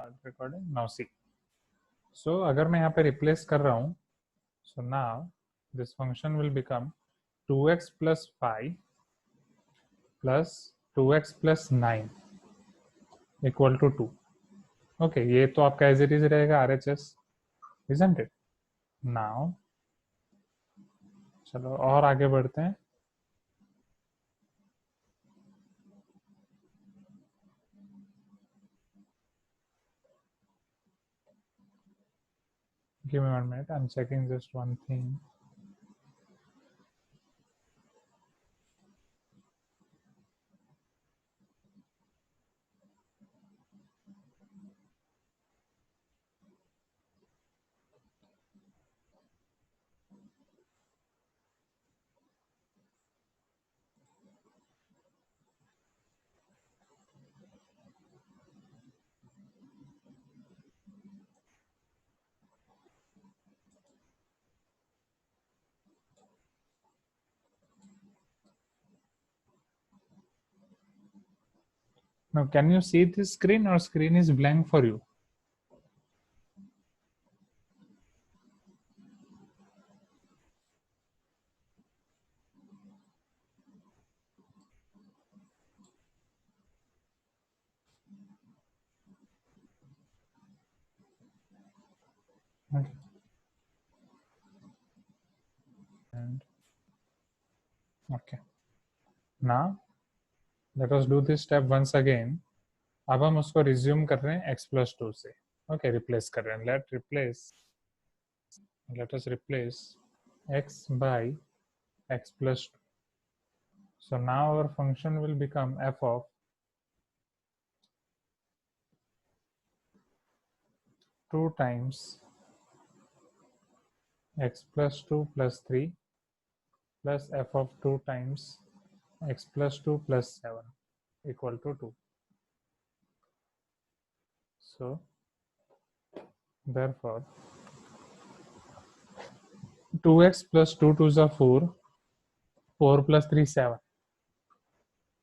start recording now. See, so अगर मैं यहाँ पे replace कर रहा हूँ, so now this function will become 2x plus 5 plus 2x plus 9 equal to 2. Okay, ये तो आपका as it is रहेगा RHS, isn't it? Now चलो और आगे बढ़ते हैं. Give me 1 minute, I'm checking just one thing. Now, can you see this screen or screen is blank for you? Okay. And okay. Now, let us do this step once again. अब हम उसको resume कर रहे हैं x plus 2 से. Okay, replace कर रहे हैं. Let us replace x by x plus 2. So now our function will become f of 2 times x plus 2 plus 3 plus f of 2 times x plus 2 plus 7 equal to 2. So therefore 2x plus 2 2s are 4, 4 plus 3 7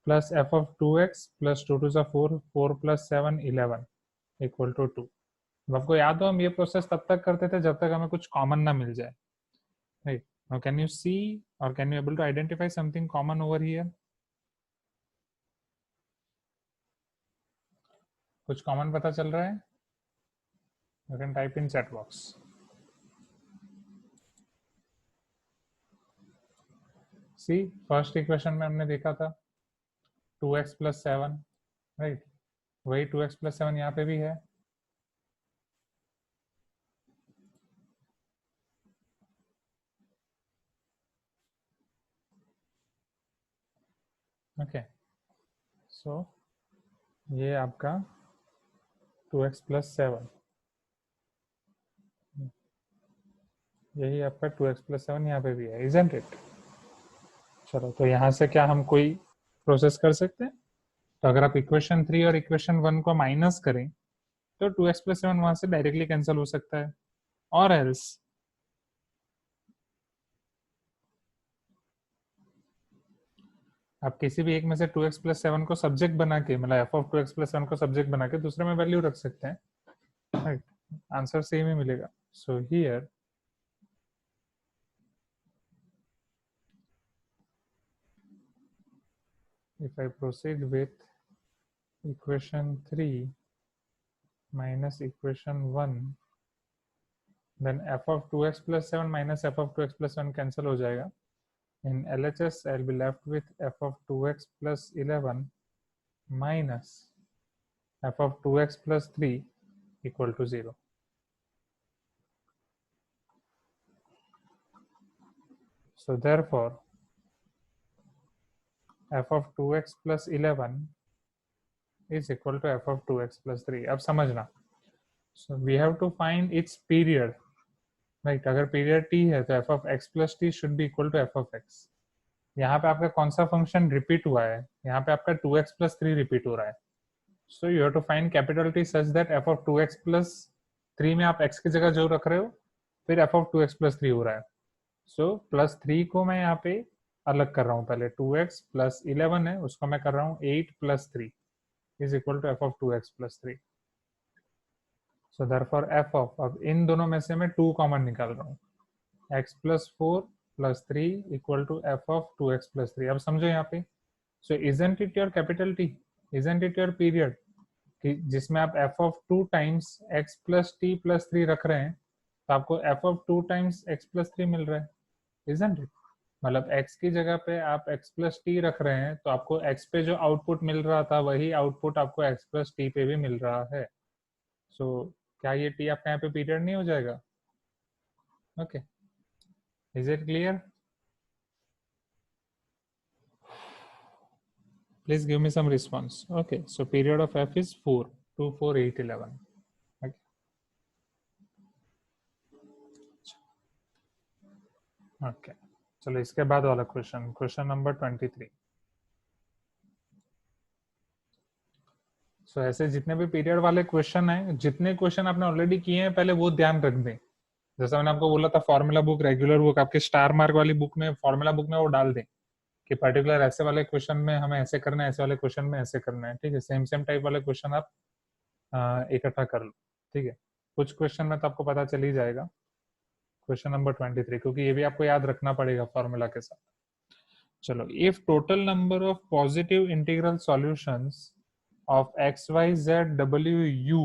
plus f of 2x plus 2 2s are 4, 4 plus 7 11 equal to 2. अब आपको याद हो हम ये process तब तक करते थे जब तक हमें कुछ कॉमन ना मिल जाए, right? Now can you see और can you able to identify something common over here? कुछ कॉमन पता चल रहा है? You can type in chat box. See, first equation में हमने देखा था 2x plus 7, राइट? वही 2x plus 7 यहाँ पे भी है. ओके, सो ये आपका 2x plus 7, यही आपका 2x plus 7 यहाँ पे भी है, isn't it? चलो, तो यहाँ से क्या हम कोई प्रोसेस कर सकते हैं? तो अगर आप इक्वेशन 3 और इक्वेशन 1 को माइनस करें तो 2x plus 7 वहां से डायरेक्टली कैंसिल हो सकता है. और एल्स आप किसी भी एक में से 2x plus 7 को सब्जेक्ट बना के, मतलब f of 2x plus 7 को सब्जेक्ट बना के दूसरे में वैल्यू रख सकते हैं, राइट? आंसर सेम ही मिलेगा. So here if I proceed with equation 3 minus equation 1, then f of 2x plus 7 minus f of 2x plus 7 cancel हो जाएगा. In LHS, I'll be left with f of 2x plus 11 minus f of 2x plus 3 equal to 0. So therefore, f of 2x plus 11 is equal to f of 2x plus 3. अब समझना. So we have to find its period. Right, अगर period t है तो f of x plus t should be equal to f of x. यहाँ पे आपका कौन सा फंक्शन रिपीट हुआ है? यहाँ पे आपका 2x plus 3 रिपीट हो रहा है. So you have to find capital T such that f of 2x plus 3 में आप x की जगह जो रख रहे हो, फिर f of 2x plus 3 हो रहा है. सो प्लस 3 को मैं यहाँ पे अलग कर रहा हूँ. पहले 2x plus 11 है, उसको मैं कर रहा हूँ 8 plus 3 is equal to f of 2x plus 3. So therefore F of, अब इन दोनों में से मैं 2 कॉमन निकाल रहा हूँ, x plus 4 plus 3 equal to F of 2x plus 3। अब समझो यहाँ पे, so isn't it your capital T, isn't it your period, कि जिसमें आप F of 2 times x plus T plus 3 रख रहे हैं, तो आपको F of 2 times x plus 3 मिल रहा है, इजंट इट? मतलब x की जगह पे आप x प्लस टी रख रहे हैं, तो आपको x पे जो आउटपुट मिल रहा था वही आउटपुट आपको x प्लस टी पे भी मिल रहा है। सो क्या ये t आपका यहाँ पे पीरियड नहीं हो जाएगा? Okay, is it clear? Please give me some response. Okay, so period of f is 4, 2, 4, 8, 11. Okay. Okay. चलो इसके बाद वाला क्वेश्चन, क्वेश्चन नंबर 23। सो ऐसे जितने भी पीरियड वाले क्वेश्चन हैं, जितने क्वेश्चन आपने ऑलरेडी किए हैं पहले वो ध्यान रख दें। जैसा मैंने आपको बोला था, फॉर्मूला बुक, रेगुलर बुक, आपके स्टार मार्क वाली बुक में, फॉर्मूला बुक में वो डाल दें कि पर्टिकुलर ऐसे वाले क्वेश्चन में हमें ऐसे करना है, ऐसे वाले क्वेश्चन में ऐसे करना है। ठीक है, सेम सेम टाइप वाले क्वेश्चन आप इकट्ठा कर लो। ठीक है, कुछ क्वेश्चन में तो आपको पता चल ही जाएगा। क्वेश्चन नंबर 23, क्योंकि ये भी आपको याद रखना पड़ेगा फॉर्मूला के साथ। चलो, if total number of positive integral solutions of X Y Z W U,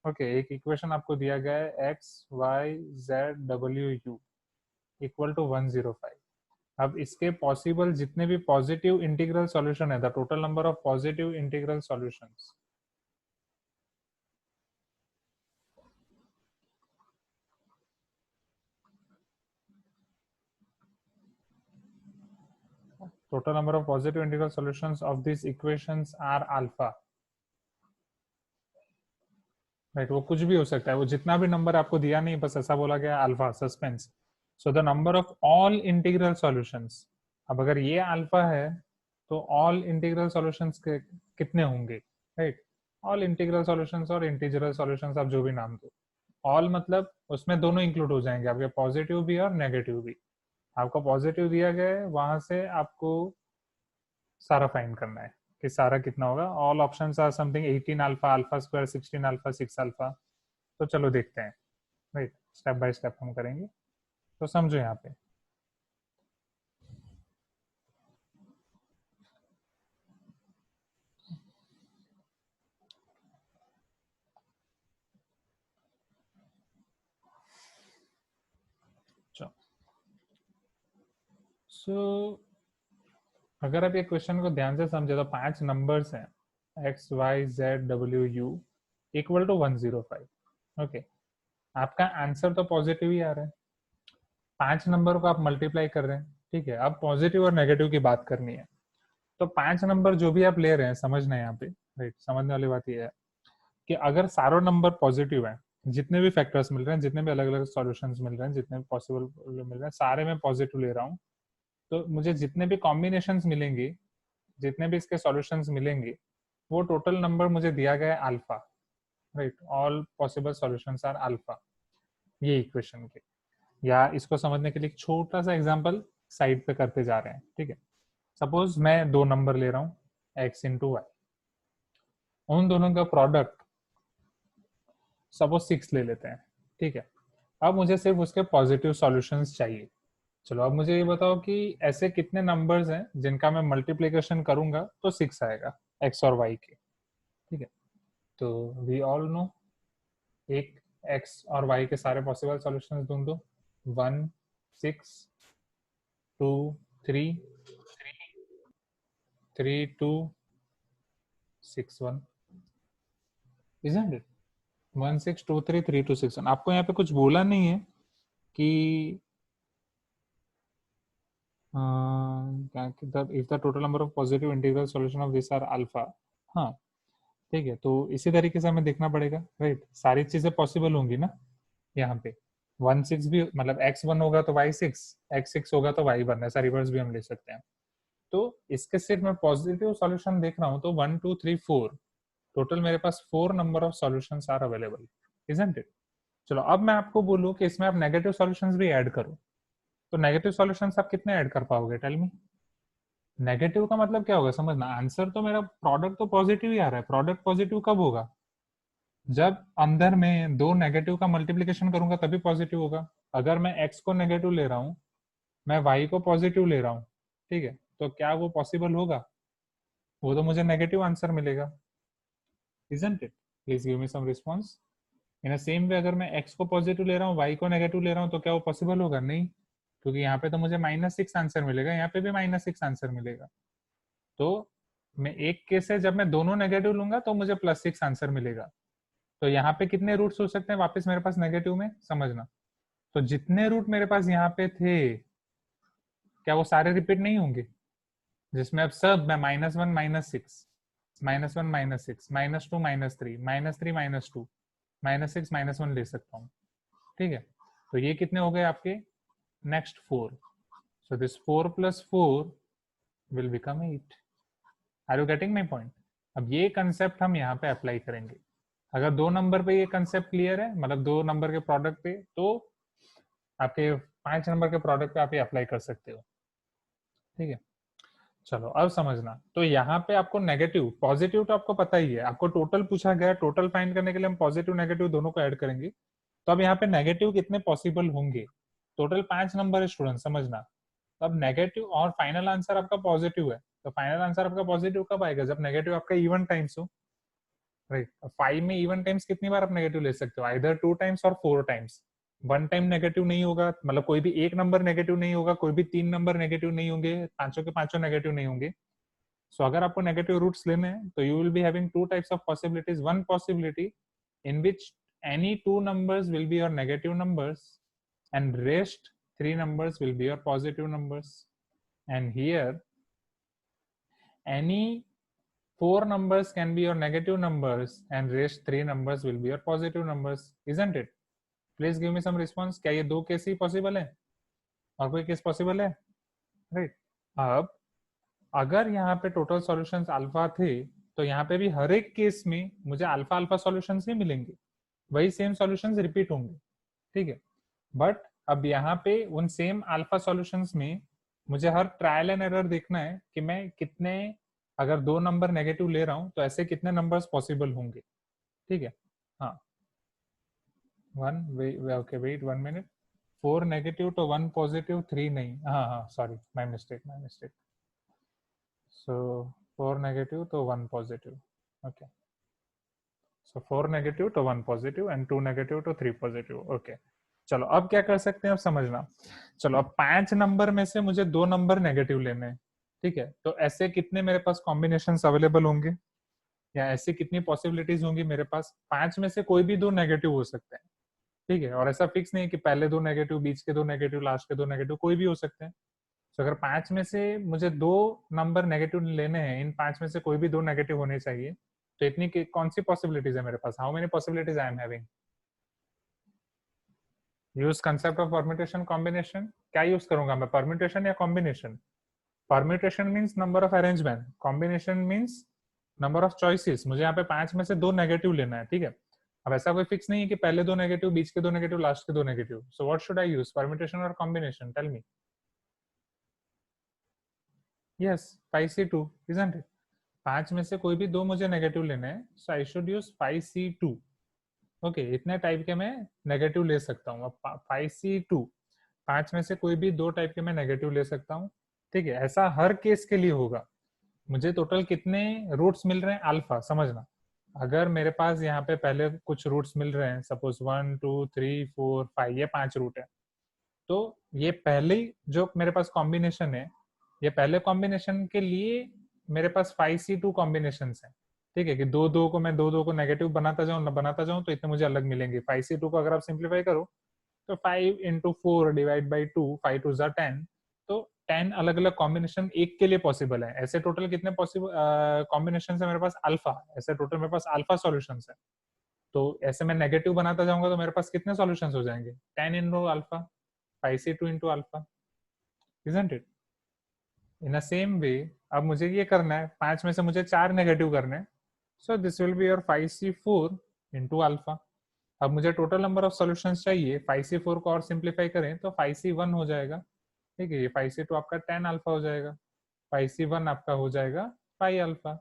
okay, एक इक्वेशन आपको दिया गया है X Y Z W U equal to 105। अब इसके पॉसिबल जितने भी पॉजिटिव इंटीग्रल सॉल्यूशन है, the total number of positive integral solutions, total number of positive integral solutions of these equations are alpha, right? वो कुछ भी हो सकता है, वो जितना भी नंबर आपको दिया नहीं, बस ऐसा बोला गया alpha, suspense. So the number of all integral solutions, अब अगर ये अल्फा है तो ऑल इंटीग्रल सॉल्यूशंस कितने होंगे, राइट? ऑल इंटीग्रल सॉल्यूशंस और इंटीग्रल सॉल्यूशंस आप जो भी नाम दो, ऑल मतलब उसमें दोनों इंक्लूड हो जाएंगे, आपके पॉजिटिव भी और नेगेटिव भी। आपको पॉजिटिव दिया गया है, वहां से आपको सारा फाइंड करना है कि सारा कितना होगा। All options are something 18 alpha, alpha square 16 alpha, 6 alpha. तो चलो देखते हैं, राइट? स्टेप बाय स्टेप हम करेंगे, तो समझो यहाँ पे। सो अगर आप ये क्वेश्चन को ध्यान से समझे तो 5 नंबर्स हैं, X Y Z W U equal to 105। Okay, आपका आंसर तो पॉजिटिव ही आ रहा है, 5 नंबर को आप मल्टीप्लाई कर रहे हैं। ठीक है, अब पॉजिटिव और नेगेटिव की बात करनी है, तो 5 नंबर जो भी आप ले रहे हैं, समझना है यहाँ पे, राइट? समझने वाली बात यह है कि अगर सारे नंबर पॉजिटिव हैं, जितने भी फैक्टर्स मिल रहे हैं, जितने भी अलग अलग सॉल्यूशंस मिल रहे हैं, जितने भी पॉसिबल मिल रहे हैं, सारे में पॉजिटिव ले रहा हूँ, तो मुझे जितने भी कॉम्बिनेशंस मिलेंगे, जितने भी इसके सॉल्यूशंस मिलेंगे, वो टोटल नंबर मुझे दिया गया है alpha, right? All possible solutions are alpha, ये इक्वेशन के। या इसको समझने के लिए एक छोटा सा एग्जांपल साइड पे करते जा रहे हैं। ठीक है, सपोज मैं 2 नंबर ले रहा हूँ, x इंटू वाई, उन दोनों का प्रोडक्ट सपोज 6 ले लेते हैं। ठीक है, अब मुझे सिर्फ उसके पॉजिटिव सॉल्यूशंस चाहिए। चलो, अब मुझे ये बताओ कि ऐसे कितने नंबर्स हैं जिनका मैं मल्टीप्लिकेशन करूंगा तो 6 आएगा, x और y के। ठीक है, तो वी ऑल नो, एक x और y के सारे पॉसिबल सॉल्यूशंस ढूंढ दो, 1 6 2 3 3 2 6 1, isn't it? 1 6 2 3 3 2 6 1। आपको यहाँ पे कुछ बोला नहीं है कि if the total number of positive integral solution of this are alpha. हाँ, ठीक है, तो इसी तरीके से हमें देखना पड़ेगा, राइट? सारी चीजें पॉसिबल होंगी ना यहाँ पे। 1 6 भी मतलब x1 होगा तो y6, x6 होगा तो y1, ऐसा रिवर्स भी हम ले सकते हैं। तो इसके सिर्फ मैं पॉजिटिव सॉल्यूशन देख रहा हूँ, तो 1 2 3 4, टोटल मेरे पास 4 number of solutions are available, isn't it? चलो, अब मैं आपको बोलूँ कि इसमें आप नेगेटिव सॉल्यूशंस भी ऐड करो, तो नेगेटिव सॉल्यूशंस आप कितने ऐड कर पाओगे? Tell me. नेगेटिव का मतलब क्या होगा, समझना। आंसर तो मेरा प्रोडक्ट तो पॉजिटिव ही आ रहा है, प्रोडक्ट पॉजिटिव कब होगा? जब अंदर में दो नेगेटिव का मल्टीप्लीकेशन करूंगा तभी पॉजिटिव होगा। अगर मैं x को नेगेटिव ले रहा हूँ, मैं y को पॉजिटिव ले रहा हूँ, ठीक है, तो क्या वो पॉसिबल होगा? वो तो मुझे नेगेटिव आंसर मिलेगा, isn't it? Please give me some response. In same way अगर मैं x को पॉजिटिव ले रहा हूँ, y को नेगेटिव ले रहा हूँ, तो क्या वो पॉसिबल होगा? नहीं, क्योंकि यहाँ पे तो मुझे -6 आंसर मिलेगा, यहाँ पे भी -6 आंसर मिलेगा। तो मैं एक केस है जब मैं दोनों नेगेटिव लूंगा तो मुझे +6 आंसर मिलेगा। तो यहाँ पे कितने रूट्स हो सकते हैं वापस मेरे पास नेगेटिव में, समझना। तो जितने रूट मेरे पास यहाँ पे थे, क्या वो सारे रिपीट नहीं होंगे? जिसमें अब सब मैं -1 -6, -1 -6, -2 -3, -3 -2, -6 -1 ले सकता हूँ, ठीक है। तो ये कितने हो गए आपके? Next 4। So this 4 + 4 will become 8। Are you getting my point? अब ये कंसेप्ट हम यहाँ पे अप्लाई करेंगे। अगर दो नंबर पे ये कंसेप्ट क्लियर है, मतलब दो नंबर के प्रोडक्ट पे, तो आपके 5 नंबर के प्रोडक्ट पे आप ये अप्लाई कर सकते हो, ठीक है। चलो अब समझना, तो यहाँ पे आपको नेगेटिव पॉजिटिव तो आपको पता ही है, आपको टोटल पूछा गया, टोटल फाइंड करने के लिए हम पॉजिटिव नेगेटिव दोनों को ऐड करेंगे। तो अब यहाँ पे नेगेटिव कितने पॉसिबल होंगे? टोटल 5 नंबर है स्टूडेंट, समझना। तो अब नेगेटिव और फाइनल आंसर आपका पॉजिटिव है, तो फाइनल आंसर आपका पॉजिटिव कब आएगा? जब नेगेटिव आपका इवन टाइम्स हो, राइट। 5 में इवन टाइम्स कितनी बार आप नेगेटिव ले सकते हो? आइदर 2 टाइम्स और 4 टाइम्स। वन टाइम नेगेटिव नहीं होगा, मतलब कोई भी एक नंबर नेगेटिव नहीं होगा, कोई भी 3 नंबर नेगेटिव नहीं होंगे, पांचों के पांचों नेगेटिव नहीं होंगे। सो अगर आपको नेगेटिव रूट्स लेने हैं तो you will be having two types of possibilities. One possibility in which any two numbers will be your negative numbers and rest 3 numbers will be your positive numbers, and here any 4 numbers can be your negative numbers and rest 3 numbers will be your positive numbers, isn't it? Please give me some response. क्या ये दो case ही possible है और कोई case possible है? Right. अब अगर यहाँ पे टोटल सॉल्यूशंस अल्फा थे, तो यहाँ पे भी हर एक केस में मुझे अल्फा अल्फा सॉल्यूशंस ही मिलेंगे, वही सेम सॉल्यूशंस रिपीट होंगे, ठीक है। बट अब यहाँ पे उन सेम अल्फा सॉल्यूशंस में मुझे हर ट्रायल एंड एरर देखना है कि मैं कितने, अगर दो नंबर नेगेटिव ले रहा हूँ तो ऐसे कितने नंबर्स पॉसिबल होंगे, ठीक है। हाँ, ओके, वेट 1 मिनट। 4 नेगेटिव तो 1 पॉजिटिव, 3 नहीं, हाँ हाँ, sorry, my mistake, my mistake. So 4 negative तो 1 पॉजिटिव, ओके। सो 4 नेगेटिव तो 1 पॉजिटिव एंड 2 नेगेटिव तो 3 पॉजिटिव, ओके। चलो अब क्या कर सकते हैं, अब समझना। चलो अब 5 नंबर में से मुझे 2 नंबर नेगेटिव लेने हैं, ठीक है। तो ऐसे कितने मेरे पास कॉम्बिनेशन अवेलेबल होंगे, या ऐसी कितनी पॉसिबिलिटीज होंगी मेरे पास? 5 में से कोई भी 2 नेगेटिव हो सकते हैं, ठीक है। और ऐसा फिक्स नहीं है कि पहले 2 नेगेटिव, बीच के 2 नेगेटिव, लास्ट के 2 नेगेटिव, कोई भी हो सकते हैं। तो अगर 5 में से मुझे 2 नंबर नेगेटिव लेने हैं, इन 5 में से कोई भी 2 नेगेटिव होने चाहिए, तो इतनी कौन सी पॉसिबिलिटीज है मेरे पास? How many possibilities I am having? Use concept of permutation combination. क्या यूज करूंगा मैं, परम्यूटेशन या combination? Permutation means number of arrangement, combination means number of choices. मुझे यहाँ पे 5 में से 2 नेगेटिव लेना है, ठीक है। अब ऐसा कोई फिक्स नहीं है कि पहले 2 नेगेटिव, बीच के 2 नेगेटिव, लास्ट के 2 negative. So what should I use, permutation और combination? Tell me. Yes, 5C2, isn't it? 5 में से कोई भी 2 मुझे नेगेटिव लेने हैं, so I should use 5C2। Okay, इतने टाइप के मैं नेगेटिव ले सकता हूँ। अब 5C2, 5 में से कोई भी 2 टाइप के मैं नेगेटिव ले सकता हूँ, ठीक है। ऐसा हर केस के लिए होगा। मुझे टोटल कितने रूट्स मिल रहे हैं? अल्फा, समझना। अगर मेरे पास यहाँ पे पहले कुछ रूट्स मिल रहे हैं, सपोज 1 2 3 4 5, ये 5 रूट है, तो ये पहले जो मेरे पास कॉम्बिनेशन है, ये पहले कॉम्बिनेशन के लिए मेरे पास 5C2 कॉम्बिनेशन है, ठीक है। कि दो दो को मैं दो दो को नेगेटिव बनाता जाऊं तो इतने मुझे अलग मिलेंगे। 5C2 को अगर आप सिंप्लीफाई करो तो 5 × 4 डिवाइड बाई 2, 5 2 10, तो 10 अलग अलग कॉम्बिनेशन एक के लिए पॉसिबल है। ऐसे टोटल कितने पॉसिबल कॉम्बिनेशन है मेरे पास? अल्फा। ऐसे टोटल मेरे पास अल्फा सॉल्यूशन है। तो ऐसे मैं नेगेटिव बनाता जाऊंगा तो मेरे पास कितने सॉल्यूशंस हो जाएंगे? 10 × alpha, 5C2 × alpha, isn't it? In a same way अब मुझे ये करना है, 5 में से मुझे 4 नेगेटिव करने हैं, सो this will be your 5C4 × alpha. अब मुझे टोटल नंबर ऑफ सॉल्यूशंस चाहिए, 5C4 को और सिंप्लीफाई करें तो 5C1 हो जाएगा, ठीक है। ये 5C2 आपका 10 अल्फा हो जाएगा, 5C1 आपका हो जाएगा 5 alpha.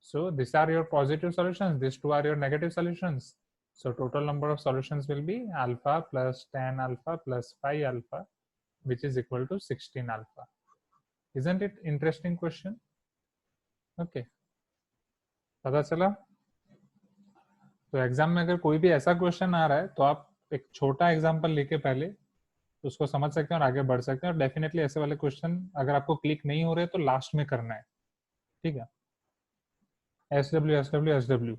So this are your positive solutions, this two are your negative solutions. So total number of solutions will be alpha plus tan alpha plus phi alpha, which is equal to 16 alpha. Isn't it interesting question? Okay, पता चला? तो exam में अगर कोई भी ऐसा question आ रहा है तो आप एक छोटा एग्जाम्पल लेके पहले उसको समझ सकते हैं और आगे बढ़ सकते हैं। और डेफिनेटली ऐसे वाले क्वेश्चन अगर आपको क्लिक नहीं हो रहे तो लास्ट में करना है, ठीक है? SW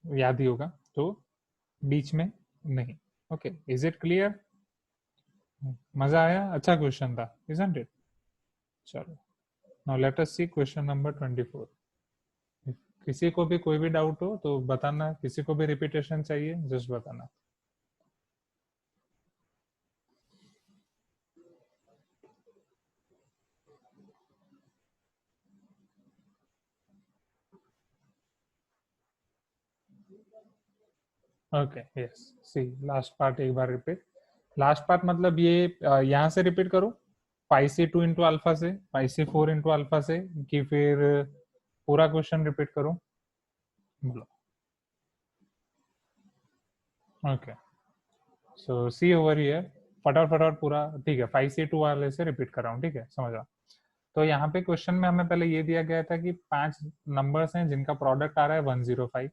याद ही होगा, तो बीच में नहीं। Okay, is it clear? मजा आया? अच्छा क्वेश्चन था, इजंट इट? चलो, नाउ लेट अस सी क्वेश्चन नंबर 24। किसी को भी कोई भी डाउट हो तो बताना, किसी को भी रिपीटेशन चाहिए जस्ट बताना। ओके, यस, सी लास्ट पार्ट एक बार रिपीट। लास्ट पार्ट मतलब ये यहाँ से रिपीट करूँ, पाई सी 2 इंटू अल्फा से, पाई सी 4 इंटू अल्फा से, कि फिर पूरा क्वेश्चन रिपीट करूँ? बोलो। Okay, so see over here, फटाफट फटाफट पूरा, ठीक है? 5C2 वाले से रिपीट कर रहा हूँ, ठीक है? समझ रहा। तो यहाँ पे क्वेश्चन में हमें पहले ये दिया गया था कि 5 नंबर्स हैं जिनका प्रोडक्ट आ रहा है 105।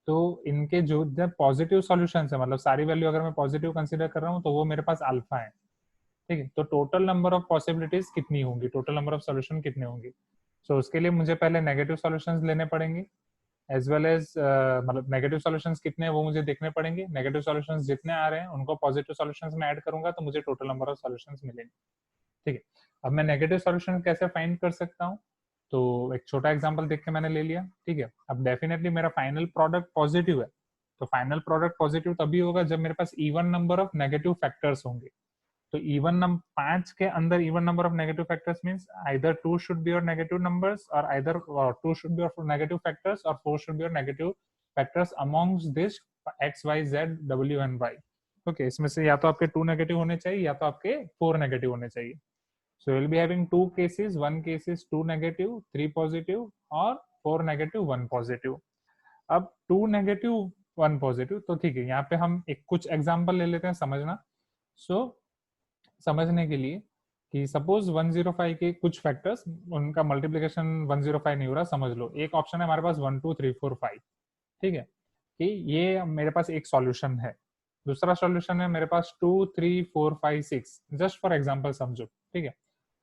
तो इनके जो पॉजिटिव सॉल्यूशन है, मतलब सारी वैल्यू अगर मैं पॉजिटिव कंसीडर कर रहा हूँ तो वो मेरे पास अल्फा है, ठीक है? तो टोटल नंबर ऑफ पॉसिबिलिटीज कितनी होंगी, टोटल नंबर ऑफ सॉल्यूशन कितने होंगे? सो उसके लिए मुझे पहले नेगेटिव सॉल्यूशंस लेने पड़ेंगे, एज वेल एज मतलब नेगेटिव सॉल्यूशंस कितने हैं वो मुझे देखने पड़ेंगे। नेगेटिव सॉल्यूशंस जितने आ रहे हैं उनको पॉजिटिव सॉल्यूशंस में ऐड करूंगा तो मुझे टोटल नंबर ऑफ सॉल्यूशंस मिलेंगे, ठीक है? अब मैं नेगेटिव सॉल्यूशन कैसे फाइंड कर सकता हूँ? तो एक छोटा एग्जांपल देख के मैंने ले लिया, ठीक है? अब डेफिनेटली मेरा फाइनल प्रोडक्ट पॉजिटिव है, तो फाइनल प्रोडक्ट पॉजिटिव तभी होगा जब मेरे पास even number of negative factors होंगे। तो इवन नंबर 5 के अंदर even number of negative factors means either 2 should be your negative numbers और either 2 should be your negative factors और 4 should be your negative factors amongst this X Y Z W and Y. Okay, इसमें से या तो आपके 2 negative होने चाहिए या तो आपके 4 नेगेटिव होने चाहिए। So we'll be having two cases, one case is 2 negative, 3 positive और 4 negative, 1 positive। अब 2 negative, 1 positive, तो ठीक है, यहाँ पे हम एक कुछ एग्जांपल ले लेते हैं समझना। सो समझने के लिए कि सपोज 105 के कुछ फैक्टर्स, उनका मल्टीप्लीकेशन 105 नहीं हो रहा, समझ लो एक ऑप्शन है हमारे पास 1 2 3 4 5, ठीक है? कि ये मेरे पास एक सॉल्यूशन है, दूसरा सॉल्यूशन है मेरे पास 2 3 4 5 6, जस्ट फॉर एग्जांपल समझो, ठीक है?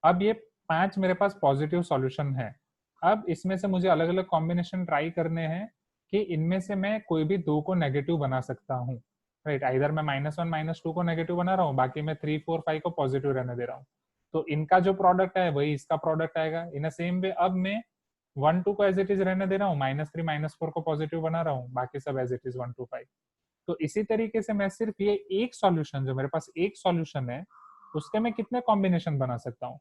अब ये 5 मेरे पास पॉजिटिव सॉल्यूशन है। अब इसमें से मुझे अलग अलग कॉम्बिनेशन ट्राई करने हैं कि इनमें से मैं कोई भी 2 को नेगेटिव बना सकता हूँ, राइट? इधर मैं -1 -2 को नेगेटिव बना रहा हूँ, बाकी मैं 3 4 5 को पॉजिटिव रहने दे रहा हूँ। तो इनका जो प्रोडक्ट है वही इसका प्रोडक्ट आएगा। इन अ सेम वे अब मैं 1 2 को एज इट इज रहने दे रहा हूँ, -3 -4 को पॉजिटिव बना रहा हूँ, बाकी सब एज इट इज 1 2 5। तो इसी तरीके से मैं सिर्फ ये एक सॉल्यूशन, जो मेरे पास एक सॉल्यूशन है, उसके मैं कितने कॉम्बिनेशन बना सकता हूँ?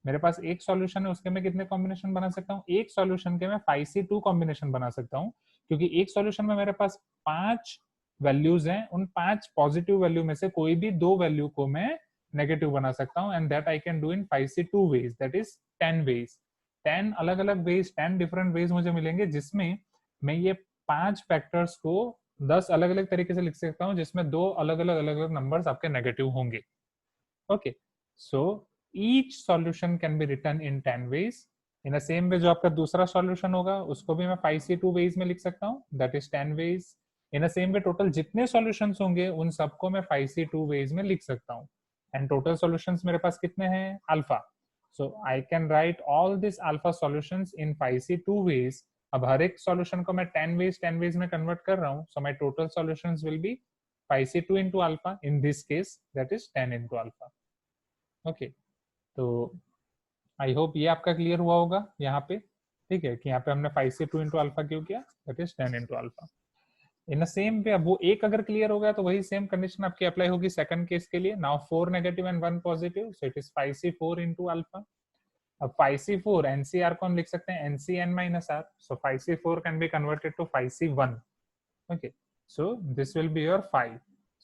मेरे पास एक सॉल्यूशन है, उसके मैं कितने कॉम्बिनेशन बना सकता हूँ? एक सॉल्यूशन के मैं 5C2 कॉम्बिनेशन बना सकता हूँ, क्योंकि एक सॉल्यूशन में मेरे पास 5 वैल्यूज हैं, उन 5 पॉजिटिव वैल्यू में से कोई भी 2 वैल्यू को मैं नेगेटिव बना सकता हूँ, and that I can do in 5C2 ways, that is 10 ways. 10 अलग अलग वेज, 10 डिफरेंट वेज मुझे मिलेंगे, जिसमें मैं ये 5 फैक्टर्स को 10 अलग अलग तरीके से लिख सकता हूँ, जिसमें 2 अलग अलग नंबर्स आपके नेगेटिव होंगे। Okay, so each solution can be written in 10 ways. In same way जो आपका दूसरा सॉल्यूशन होगा उसको भी मैं 5C2 वेज में लिख सकता हूँ, that is 10 ways. In same way total जितने सॉल्यूशंस होंगे उन सबको मैं 5C2 वेज में लिख सकता हूँ, एंड टोटल सॉल्यूशंस मेरे पास कितने हैं? Alpha. So I can write all this alpha solutions in 5C2 ways. अब हर एक सॉल्यूशन को मैं 10 वेज में कन्वर्ट कर रहा हूँ, so my total solutions will be 5C2 into alpha, in this case that is 10 into alpha। Okay, तो आई होप ये आपका क्लियर हुआ होगा यहाँ पे, ठीक है? कि यहाँ पे हमने 5C2 into alpha क्यों किया, that is 10 into alpha। In the same way अब वो एक अगर क्लियर हो गया तो वही सेम कंडीशन आपकी अप्लाई होगी सेकंड केस के लिए। Now 4 negative and 1 positive, so it is 5C4 into alpha। अब 5C4 NCR को हम लिख सकते हैं NCN minus R, so 5C4 can be converted to 5C1। okay, so this will be your 5,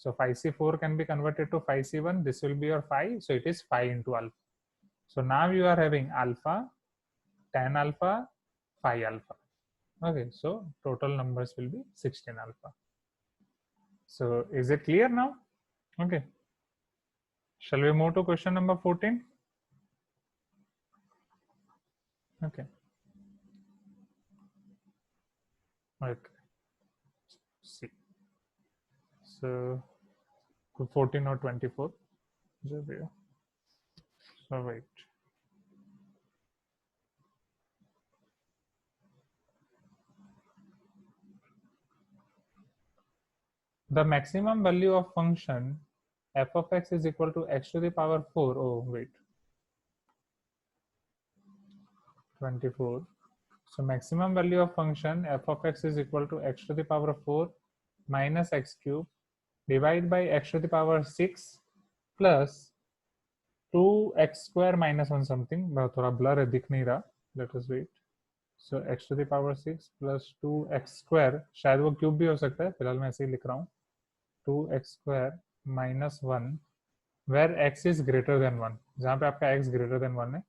so 5C4 can be converted to 5C1, this will be your 5, so it is 5 into alpha। so now you are having alpha, tan alpha, phi alpha। okay, so total numbers will be 16 alpha। So is it clear now? Okay. Shall we move to question number 14? Okay. Okay. See. So 14 or 24. So wait. The maximum value of function f of x is equal to x to the power 4. Oh, wait. 24. So maximum value of function f of x is equal to x to the power 4 minus x cube divided by x to the power 6 plus 2x square minus 1 something. थोड़ा blur है, दिख नहीं रहा. Let us wait. So x to the power 6 plus 2x square, शायद वो cube भी हो सकता है, फिलहाल मैं ऐसे ही लिख रहा हूँ. 2x square minus 1 where x is greater than 1, जहाँ पे आपका x greater than 1 है.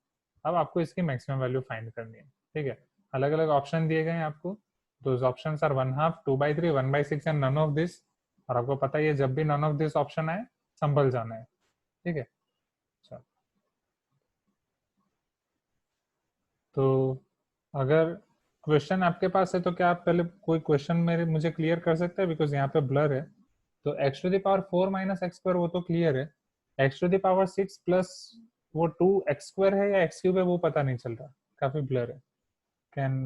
अब आपको इसकी मैक्सिमम वैल्यू फाइंड करनी है. ठीक है, अलग अलग ऑप्शन दिए गए हैं आपको. Those options are 1/2, 2/3, 1/6 and none of this. और आपको पता है जब भी नन ऑफ दिस ऑप्शन आए संभल जाना है. ठीक है. तो अगर क्वेश्चन आपके पास है तो क्या आप पहले कोई क्वेश्चन मुझे क्लियर कर सकते हैं, बिकॉज यहाँ पे ब्लर है. तो x to the power 4 minus X square वो तो क्लियर है. x to the power 6 plus वो 2x स्क्वायर है या x क्यूब है वो पता नहीं चल रहा, काफी ब्लर है. कैन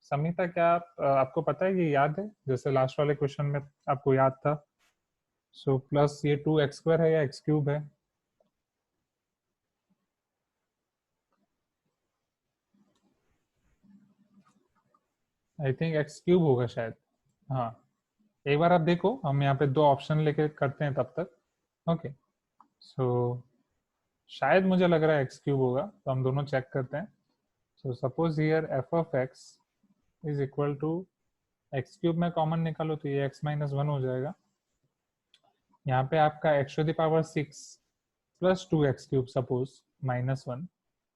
समिता, क्या आपको पता है, ये याद है जैसे लास्ट वाले क्वेश्चन में आपको याद था. सो प्लस ये 2x स्क्वायर है या x क्यूब है? आई थिंक x क्यूब होगा शायद. हाँ, एक बार आप देखो, हम यहाँ पे दो ऑप्शन लेके करते हैं तब तक. ओके. सो शायद मुझे लग रहा है एक्स क्यूब होगा, तो हम दोनों चेक करते हैं. So suppose here F of X is equal to X cube में कॉमन निकालो तो ये एक्स माइनस 1 हो जाएगा. यहाँ पे आपका X to the power 6 plus 2x cube suppose minus 1.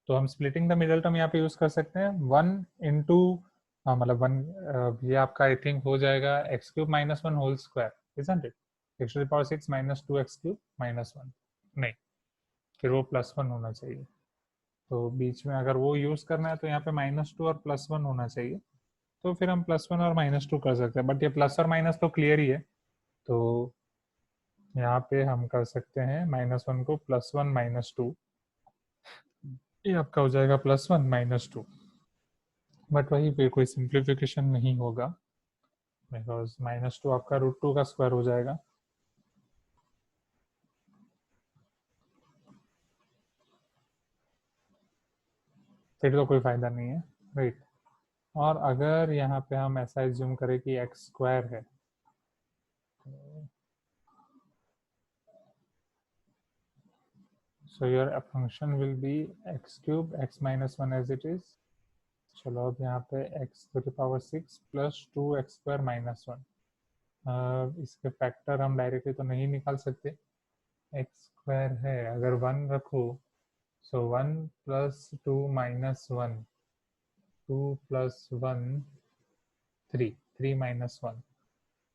तो हम स्प्लिटिंग द मिडल टर्म यहाँ पे यूज कर सकते हैं 1 इंटू, मतलब 1, ये आपका आई थिंक हो जाएगा X cube minus 1 whole square, isn't it? X to the power 6 minus 2x cube minus 1. नहीं, फिर वो प्लस 1 होना चाहिए. तो बीच में अगर वो यूज करना है तो यहाँ पे -2 और +1 होना चाहिए. तो फिर हम +1 और -2 कर सकते हैं, बट ये प्लस और माइनस तो क्लियर ही है. तो यहाँ पे हम कर सकते हैं -1 को +1 -2, ये आपका हो जाएगा +1 -2. बट वही पे कोई सिंप्लीफिकेशन नहीं होगा, बिकॉज -2 आपका √2 का स्क्वायर हो जाएगा. फिर तो कोई फायदा नहीं है, राइट. और अगर यहाँ पे हम ऐसा एज्यूम करें कि x स्क्वायर है, so your function will be x cube x minus 1 as it is. चलो अब यहाँ पे x to the power 6 plus 2x square minus 1. इसके फैक्टर हम डायरेक्टली तो नहीं निकाल सकते. x स्क्वायर है, अगर 1 रखो so 1 plus 2 minus 1, 2 plus 1 3, 3 minus 1,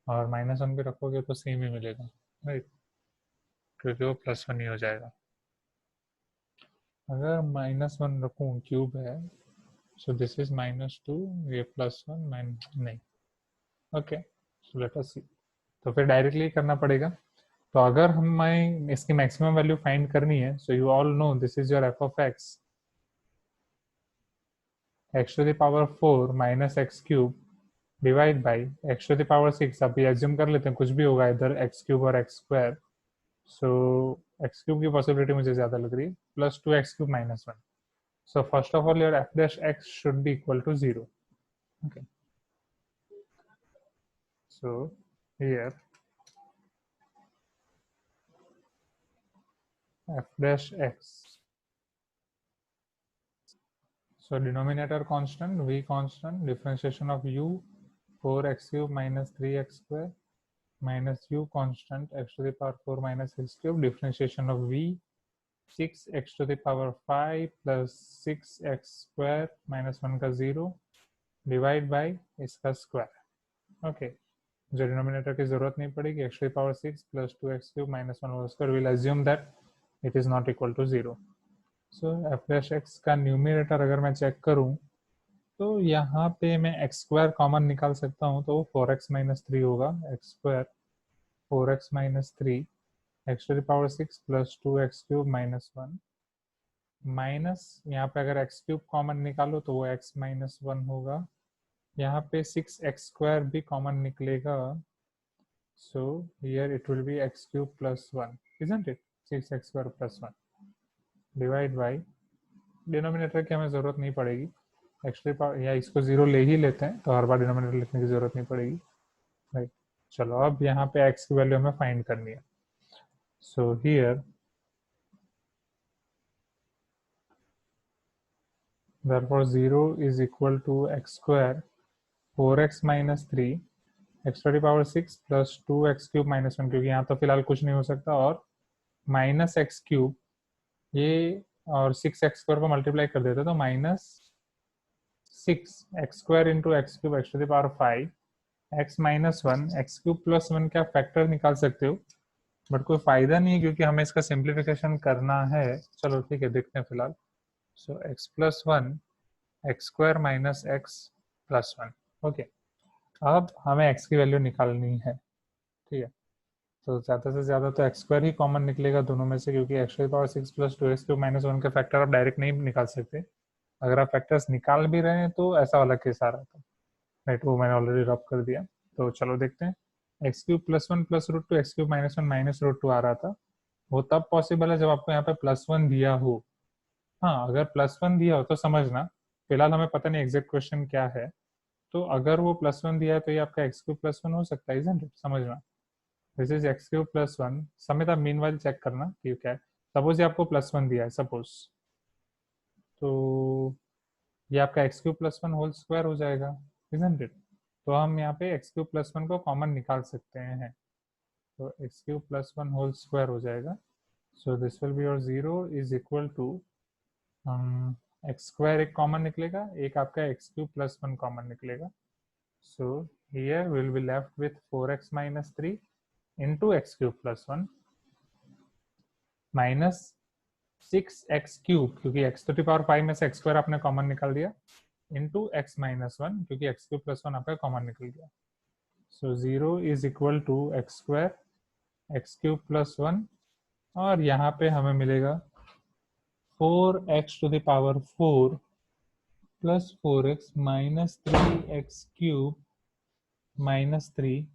और -1 भी रखोगे तो सेम ही मिलेगा, राइट, क्योंकि वो +1 ही हो जाएगा. अगर -1 रखूँ, क्यूब है, सो दिस इज -2, ये +1 नहीं. ओके, सो लेट अस सी. तो फिर डायरेक्टली करना पड़ेगा. तो अगर हमें इसकी मैक्सिमम वैल्यू फाइंड करनी है, so you all know this is your F of X, X to the power 4 minus X cube divide by X to the power 6. अभी एज्यूम कर लेते हैं कुछ भी होगा, इधर एक्स क्यूब और एक्स स्क्वायर. सो एक्स क्यूब की पॉसिबिलिटी मुझे ज्यादा लग रही है, plus 2x cube minus 1. So first of all, your f dash x should be equal to 0. Okay. So here f dash x. So denominator constant, v constant, differentiation of u 4x cube minus 3x square minus u constant x to the power 4 minus x cube, differentiation of v 6x to the power 5 plus 6x square minus 1 का 0 divide by इसका square. Okay. जो denominator की जरूरत नहीं पड़ेगी, X to the power 6 plus 2x³ minus 1 whole square, will assume that it is not equal to 0। So F dash X का numerator अगर मैं चेक करूं तो यहाँ पे मैं एक्स स्क्वायर कॉमन निकाल सकता हूँ, तो 4x माइनस 3 होगा, X square 4x minus 3 X to the power 6 plus 2x³ minus 1 minus यहाँ पे अगर x³ कॉमन निकालो तो वो x माइनस 1 होगा, यहाँ पे 6x² भी कॉमन निकलेगा, so here it will be x³ plus 1, isn't it? 6x² plus 1 divide by denominator की हमें ज़रूरत नहीं पड़ेगी, एक्चुअली पावर या इसको 0 ले ही लेते हैं तो हर बार डिनोमिनेटर लिखने की ज़रूरत नहीं पड़ेगी, राइट। चलो अब यहाँ पे x की वैल्यू हमें फाइंड करनी है, so here therefore 0 is equal to x square 4x minus 3 x to the power 6 plus 2x³ minus 1, क्योंकि यहाँ तो फिलहाल कुछ नहीं हो सकता, और माइनस x³ ये और 6x² को मल्टीप्लाई कर देते तो minus 6x² into x³ X to the power 5 x minus 1 x³ plus 1 का फैक्टर निकाल सकते हो, बट कोई फायदा नहीं है क्योंकि हमें इसका सिंप्लीफिकेशन करना है। चलो ठीक है, देखते हैं फिलहाल। सो x plus 1 x² minus x plus 1, okay. अब हमें x की वैल्यू निकालनी है, ठीक है। तो ज़्यादा से ज़्यादा तो x² ही कॉमन निकलेगा दोनों में से, क्योंकि x to the power 6 plus 2x³ minus 1 का फैक्टर आप डायरेक्ट नहीं निकाल सकते। अगर आप फैक्टर्स निकाल भी रहे हैं तो ऐसा वाला केस आ रहा था, राइट, वो मैंने ऑलरेडी रब कर दिया। तो चलो देखते हैं, x³ plus 1 plus root 2 x³ minus 1 minus root 2 आ रहा था, वो तब पॉसिबल है जब आपको यहाँ पे प्लस 1 दिया हो। हाँ, अगर प्लस 1 दिया हो तो समझना, फिलहाल हमें पता नहीं एग्जैक्ट क्वेश्चन क्या है, तो अगर वो प्लस 1 दिया है तो ये आपका x³ प्लस 1 हो सकता है, इजंट इट? समझना, दिस इज x³ प्लस 1। समित आप मीन वाइल चेक करना कि क्या है। सपोज ये आपको प्लस 1 दिया है, सपोज, तो ये आपका x³ प्लस 1 होल स्क्वायर हो जाएगा, इजंट इट? तो हम यहाँ पे x³ प्लस 1 को कॉमन निकाल सकते हैं, तो x³ प्लस 1 होल स्क्वायर हो जाएगा। So this will be your 0 is equal to X square एक कॉमन निकलेगा, एक आपका x³ प्लस 1 कॉमन निकलेगा, so here will be left with 4x minus 3 into x³ plus 1 minus 6x³ क्योंकि x to the power 5 में से x² आपने common निकाल दिया, इंटू x माइनस 1 क्योंकि x³ प्लस 1 आपका कॉमन निकल गया। So 0 is equal to x² x³ plus 1, और यहाँ पे हमें मिलेगा 4x to the power 4 plus 4x minus 3x³ minus 3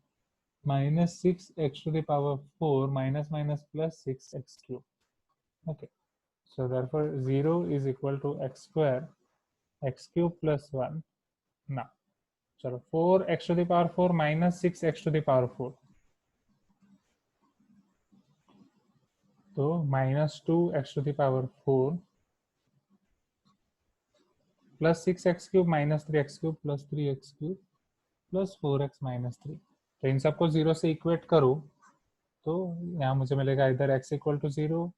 minus 6x to the power 4 minus minus plus 6x³, okay. So therefore 0 is equal to x square x³ plus 1. Now, चलो 4x to the power 4 minus 6x to the power 4, तो minus 2x to the power 4 plus 6x³ minus 3x³ plus 3x³ plus 4x minus 3। तो इन सबको 0 से equate करो तो यहाँ मुझे मिलेगा इधर x equal to 0,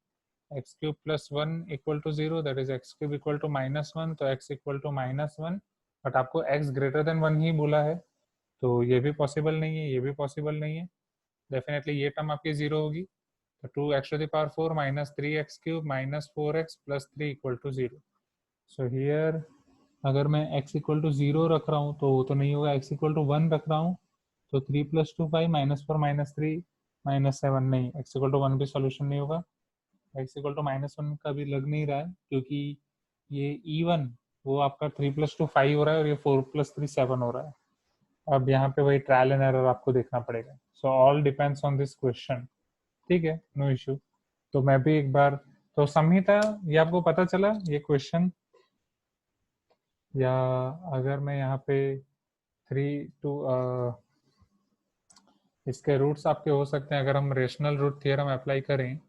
x³ plus 1 equal to 0, that is x³ equal to minus 1, तो x equal to minus 1, but आपको x ग्रेटर देन 1 ही बोला है, तो ये भी पॉसिबल नहीं है, ये भी पॉसिबल नहीं है, डेफिनेटली ये टर्म आपकी 0 होगी। तो 2x to the power 4 minus 3x³ minus 4x plus 3 equal to 0। So here अगर मैं x इक्वल टू 0 रख रहा हूँ तो वो तो नहीं होगा, x इक्वल टू 1 रख रहा हूँ तो 3 प्लस 2 5 माइनस 4 माइनस 3 माइनस 7, नहीं, x इक्वल टू 1 भी सॉल्यूशन नहीं होगा, x इक्वल टू माइनस 1 का भी लग नहीं रहा है क्योंकि ये E1 वो आपका 3 प्लस 2 5 हो रहा है और ये 4 प्लस 3 7 हो रहा है। अब यहाँ पे वही ट्रायल एंड एरर आपको देखना पड़ेगा, so all depends on this question, ठीक है, नो इशू। तो मैं भी एक बार, तो संहिता ये आपको पता चला ये क्वेश्चन, या अगर मैं यहाँ पे 3 टू इसके रूट्स आपके हो सकते हैं अगर हम रेशनल रूट थियरम अप्लाई करें,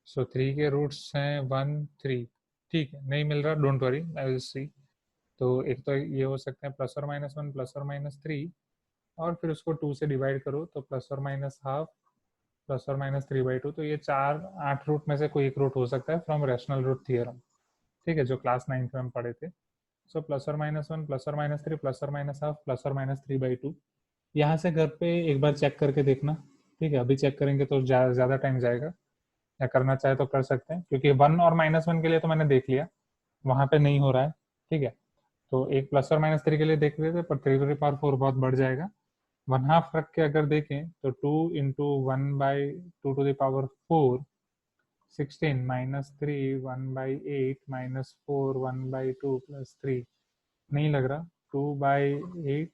सो 3 के रूट्स हैं 1 3, ठीक है, नहीं मिल रहा don't worry, I will see. तो एक तो ये हो सकते हैं प्लस और माइनस 1 प्लस और माइनस 3, और फिर उसको 2 से डिवाइड करो तो प्लस और माइनस हाफ प्लस और माइनस 3/2, तो ये 4 8 रूट में से कोई एक रूट हो सकता है फ्रॉम रेशनल रूट थियरम, ठीक है, जो क्लास 9th में हम पढ़े थे। सो प्लस और माइनस 1 प्लस और माइनस 3 प्लस और माइनस हाफ प्लस और माइनस 3/2, यहाँ से घर पे एक बार चेक करके देखना, ठीक है। अभी चेक करेंगे तो ज़्यादा टाइम जाएगा, या करना चाहे तो कर सकते हैं, क्योंकि 1 और -1 के लिए तो मैंने देख लिया, वहाँ पे नहीं हो रहा है, ठीक है। तो एक प्लस और -3 के लिए देख लेते, पर 3 to the power 4 बहुत बढ़ जाएगा। 1/2 रख के अगर देखें तो 2 इंटू 1/2 to the power 4, 16 -3 1/8 -4 1/2 +3, नहीं लग रहा, 2/8,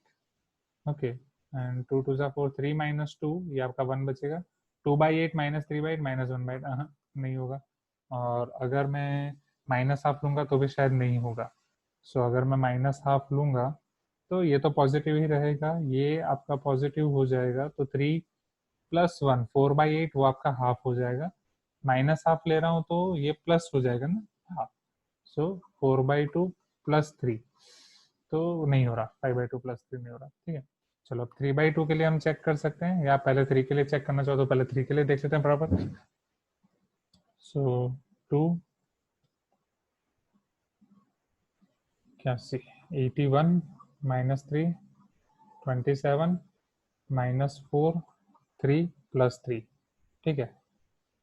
ओके। एंड 2 2 4, 3 -2, ये आपका 1 बचेगा। 2/8 -3/8 -1/8, नहीं होगा। और अगर मैं -1/2 लूंगा तो भी शायद नहीं होगा। सो अगर मैं -1/2 लूंगा तो ये तो पॉजिटिव ही रहेगा, ये आपका पॉजिटिव हो जाएगा, तो 3 + 1 4/8, वो आपका हाफ हो जाएगा। -1/2 ले रहा हूँ तो ये प्लस हो जाएगा ना, हाफ। सो 4/2 +3, तो नहीं हो रहा, 5/2 +3 नहीं हो रहा, ठीक है। चलो अब 3/2 के लिए हम चेक कर सकते हैं, या पहले 3 के लिए चेक करना चाहो तो पहले 3 के लिए देख लेते हैं बराबर। सो 2 क्या सी 81 -3 27 -4 3 +3, ठीक है।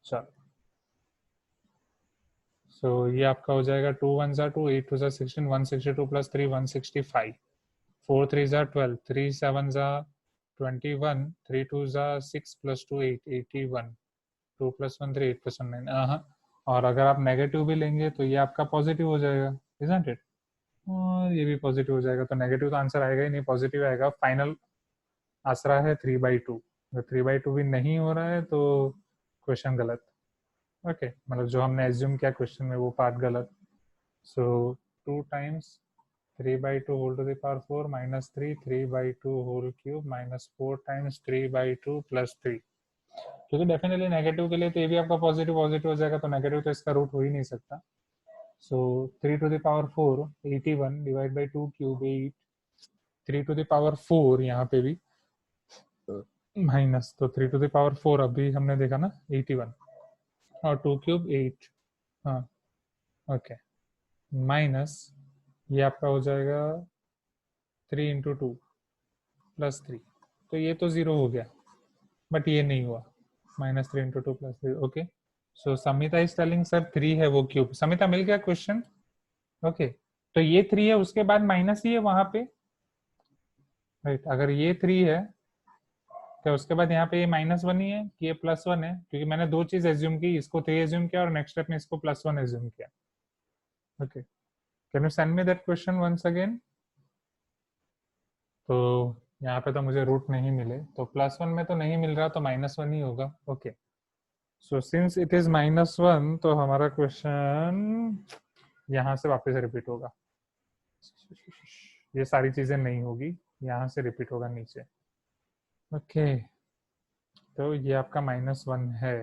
चलो, सो ये आपका हो जाएगा 2 1 2, 8 2 16, 162 +3 165, 4 3 12, 3 7 21, 3 2 6 +2 8 81, 2 + 1 3 8 + 1 9, और अगर आप नेगेटिव भी लेंगे तो ये आपका पॉजिटिव हो जाएगा, इजंट इट। और ये भी पॉजिटिव हो जाएगा, तो नेगेटिव तो आंसर आएगा ही नहीं, पॉजिटिव आएगा। फाइनल आंसर है 3/2। अगर 3/2 भी नहीं हो रहा है तो क्वेश्चन गलत, ओके, मतलब जो हमने एज्यूम किया क्वेश्चन में वो पार्ट गलत। So 2 times 3/2 whole to the power 4 -3 3/2 whole cube -4 times 3/2 +3, क्योंकि डेफिनेटली नेगेटिव के लिए तो ये भी आपका पॉजिटिव पॉजिटिव हो जाएगा, तो नेगेटिव तो इसका रूट हो ही नहीं सकता। सो 3 to the power 4 81 divide by 2 cube 8, 3 to the power 4 यहाँ पे भी माइनस, तो 3 to the power 4 अभी हमने देखा ना 81, और 2 क्यूब 8, हाँ, ओके, माइनस ये आपका हो जाएगा 3 इंटू 2 +3, तो ये तो ज़ीरो हो गया, बट ये नहीं हुआ, -3 into 2 +3, okay. So Samita is telling sir 3 है वो क्यूब। समिता मिल गया क्वेश्चन, ओके। तो ये 3 है, उसके बाद माइनस ही है वहां पे, राइट। अगर ये 3 है तो उसके बाद यहाँ पे ये -1 ही है कि ये +1 है, क्योंकि मैंने दो चीज एज्यूम की, इसको 3 एज्यूम किया और नेक्स्ट स्टेप में इसको +1 एज्यूम किया, okay. Can you send me that question once again. तो यहाँ पे तो मुझे रूट नहीं मिले, तो +1 में तो नहीं मिल रहा, तो -1 ही होगा, okay. So since it is -1, तो हमारा क्वेश्चन यहाँ से वापस रिपीट होगा, ये सारी चीजें नहीं होगी, यहाँ से रिपीट होगा नीचे, ओके। तो ये आपका -1 है।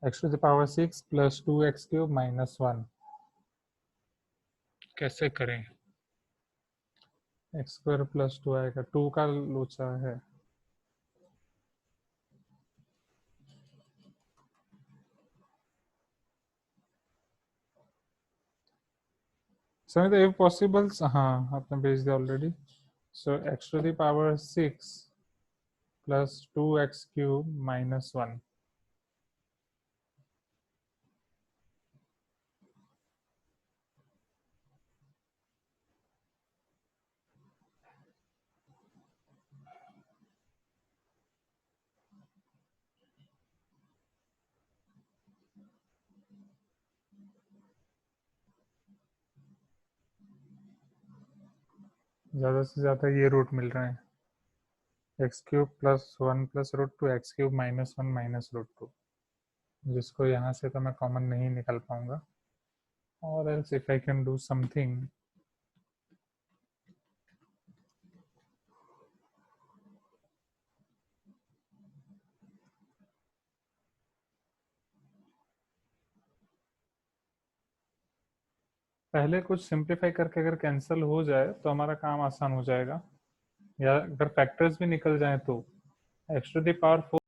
x to the power 6 plus 2x cube minus 1, कैसे करें। x स्क्वायर प्लस 2 आएगा, 2 का लोचा है, समझ तो इफ पॉसिबल, हाँ आपने भेज दिया already. So x to the power 6 plus 2x cube minus 1, ज़्यादा से ज़्यादा ये रूट मिल रहे हैं, X cube plus 1 plus root 2 X cube -1 minus root 2, जिसको यहाँ से तो मैं कॉमन नहीं निकाल पाऊंगा, और else if I can do something. पहले कुछ सिंप्लीफाई करके अगर कैंसिल हो जाए तो हमारा काम आसान हो जाएगा, या अगर फैक्टर्स भी निकल जाए तो x to the power 4